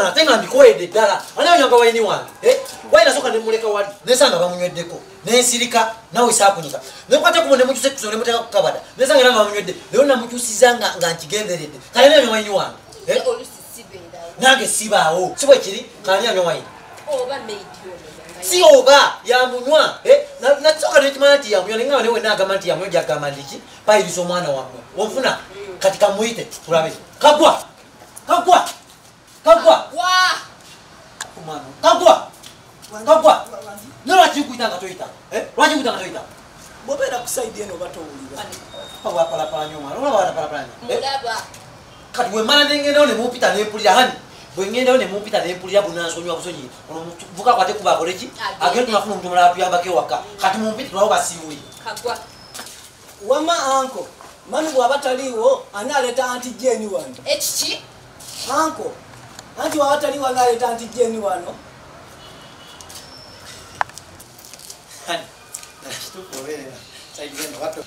Nyuma tenga mbikoyede ddala. Ana nyanga wayini wange. Wayina soka ne muleka wali. Nesanga bamunyweddeko. Nensirika nawe saakunyika. Nekwate kumone mukyuse kusole muteka kukabada. Nesanga nga bamunywedde. Leo namukyusizanga nga nkigenderedde. Kale ne wayini wange. Nange sibaawo. Sibwe kiri kani anyo wayini. Oba medio. Si oba ya munywa na tsoka ne kimati ya munywa ninga ne wena agamati ya munywa jagama ndiki pailizo mwana wamwe wofuna katika muite tulabe kagwa kagwa no lati kuitanga toita lati kuitanga toita bobera kusaidi eno batowulira pawa pala nyoma no wala pala mulaba kati we mala ndengendo ne mupita ne pulira hani bwengenda ne mupita ne pulira bunasonywa kusonyi ono vuka kwate kuba koleki agenda tunafuna omuntu mulala tuyambake waka kati mumpita tulawo basiwe kagwa wama anko manu bwabataliwo analeta anti Jeni wano echichi anko anti bwabataliwo analeta anti Jeni wano hani na kitu povera saidendo watu